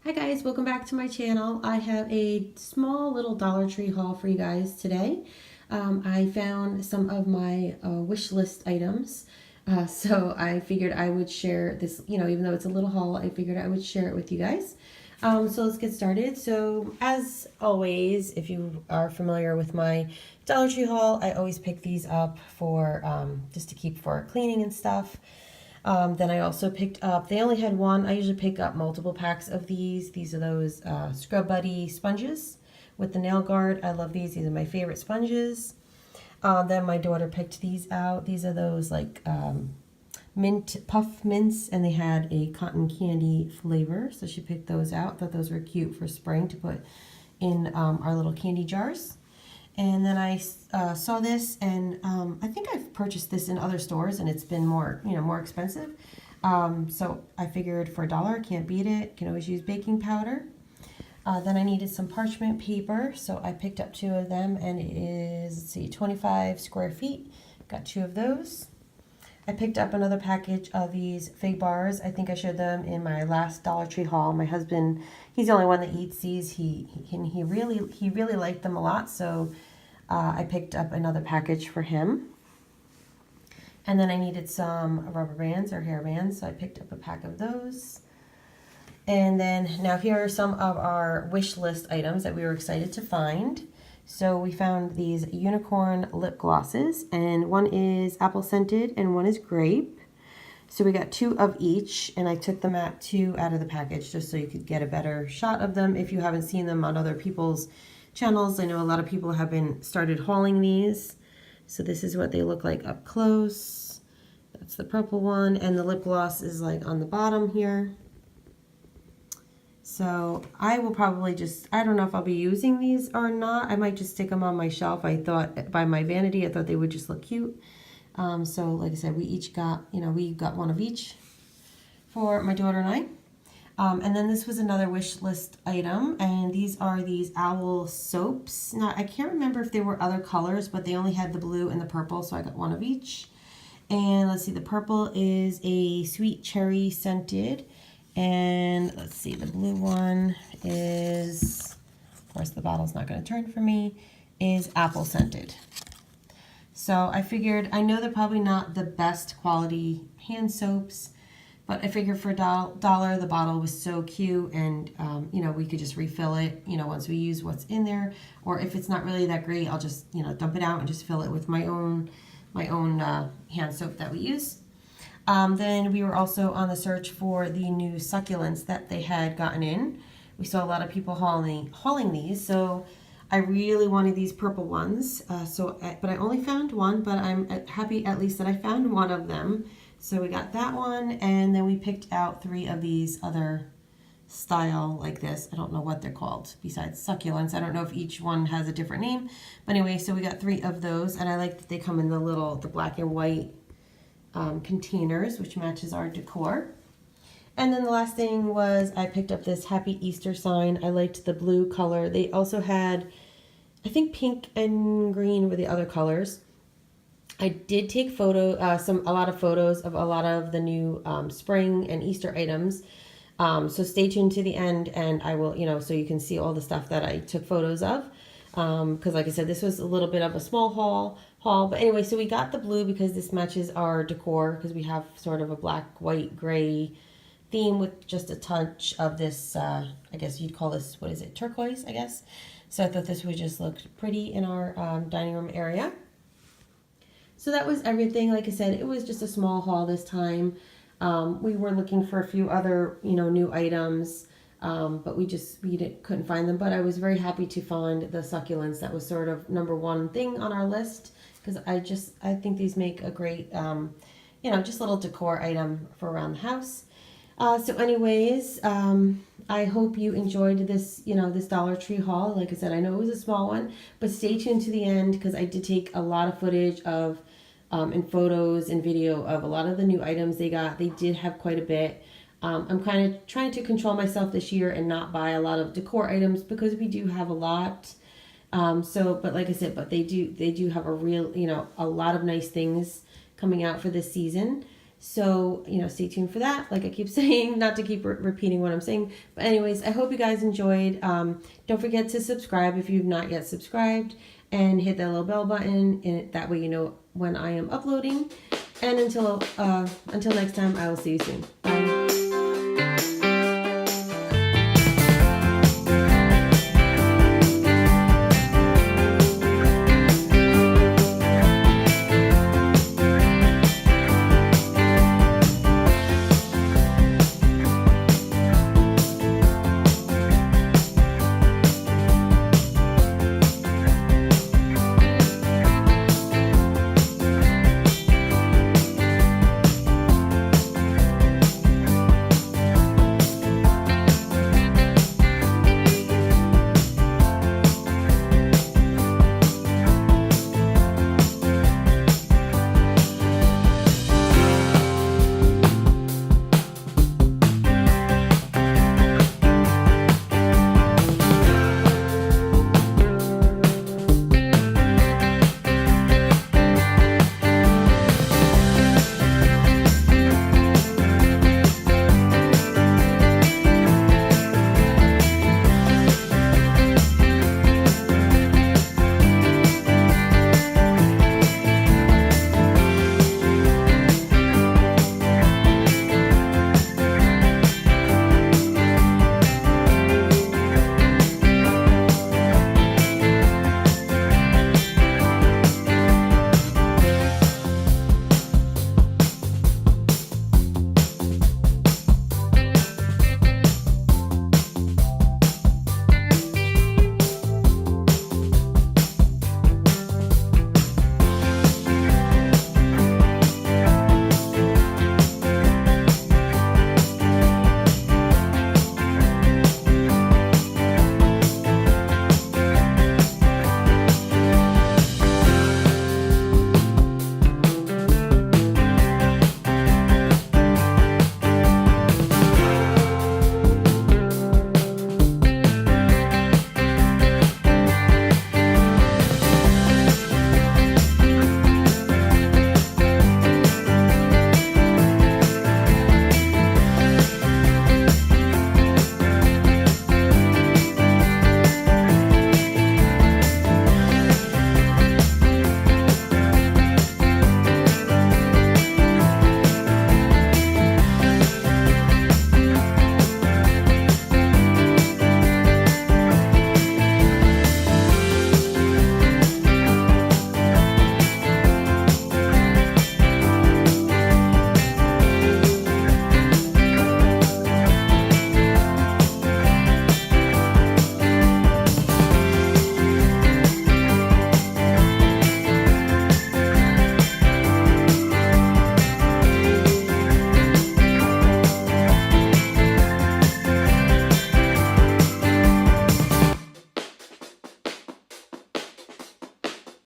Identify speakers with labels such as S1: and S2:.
S1: Hi guys, welcome back to my channel. I have a small little Dollar Tree haul for you guys today. I found some of my wish list items, so I figured I would share this, even though it's a little haul, I figured I would share it with you guys. So let's get started. So as always, if you are familiar with my Dollar Tree haul, I always pick these up for just to keep for cleaning and stuff. Then I also picked up, they only had one. I usually pick up multiple packs of these. These are those Scrub Buddy sponges with the nail guard. I love these. These are my favorite sponges. Then my daughter picked these out. These are those like mint puff mints, and they had a cotton candy flavor. So she picked those out. Thought those were cute for spring to put in our little candy jars. And then I saw this, and I think I've purchased this in other stores, and it's been more expensive. So I figured for $1, can't beat it. Can always use baking powder. Then I needed some parchment paper, so I picked up 2 of them, and it is, let's see, 25 square feet. Got 2 of those. I picked up another package of these fig bars. I think I showed them in my last Dollar Tree haul. My husband, he's the only one that eats these. He really liked them a lot, so I picked up another package for him. And then I needed some rubber bands or hair bands, so I picked up a pack of those. And then now here are some of our wish list items that we were excited to find. So we found these unicorn lip glosses, and one is apple scented and one is grape. So we got 2 of each, and I took them at 2 out of the package just so you could get a better shot of them if you haven't seen them on other people's channels. I know a lot of people have started hauling these. So this is what they look like up close. That's the purple one, and the lip gloss is like on the bottom here. So I will probably I don't know if I'll be using these or not. I might just stick them on my shelf. I thought by my vanity, I thought they would just look cute. So like I said, we each got, we got 1 of each for my daughter and I. And then this was another wish list item, and these are these owl soaps. Now, I can't remember if there were other colors, but they only had the blue and the purple, so I got 1 of each. And let's see, the purple is a sweet cherry scented. And let's see, the blue one is, of course the bottle's not going to turn for me, is apple scented. So I figured, I know they're probably not the best quality hand soaps, but I figured for $1, the bottle was so cute, and we could just refill it, once we use what's in there. Or if it's not really that great, I'll just, dump it out and just fill it with my own hand soap that we use. Then we were also on the search for the new succulents that they had gotten in. We saw a lot of people hauling these, so I really wanted these purple ones. But I only found 1, but I'm happy at least that I found 1 of them. So we got that one, and then we picked out 3 of these other style like this. I don't know what they're called besides succulents. I don't know if each one has a different name. But anyway, so we got 3 of those, and I like that they come in the black and white containers, which matches our decor. And then the last thing was I picked up this Happy Easter sign. I liked the blue color. They also had, I think pink and green were the other colors. I did take a lot of photos of a lot of the new spring and Easter items. So stay tuned to the end, and I will, so you can see all the stuff that I took photos of. Because like I said, this was a little bit of a small haul. But anyway, so we got the blue because this matches our decor, because we have sort of a black, white, gray theme with just a touch of this, I guess you'd call this, what is it, turquoise, I guess. So I thought this would just look pretty in our dining room area. So that was everything. Like I said, it was just a small haul this time. We were looking for a few other, new items, but we couldn't find them. But I was very happy to find the succulents. That was sort of #1 thing on our list, because I think these make a great, just little decor item for around the house. So anyways, I hope you enjoyed this, this Dollar Tree haul. Like I said, I know it was a small one, but stay tuned to the end, because I did take a lot of footage of, and photos and video of a lot of the new items they got. They did have quite a bit. I'm kind of trying to control myself this year and not buy a lot of decor items, because we do have a lot. But like I said, they do have a lot of nice things coming out for this season. So, stay tuned for that. Like I keep saying, not to keep repeating what I'm saying. But anyways, I hope you guys enjoyed. Don't forget to subscribe if you've not yet subscribed, and hit that little bell button, and that way you know when I am uploading. And until next time, I will see you soon. Bye.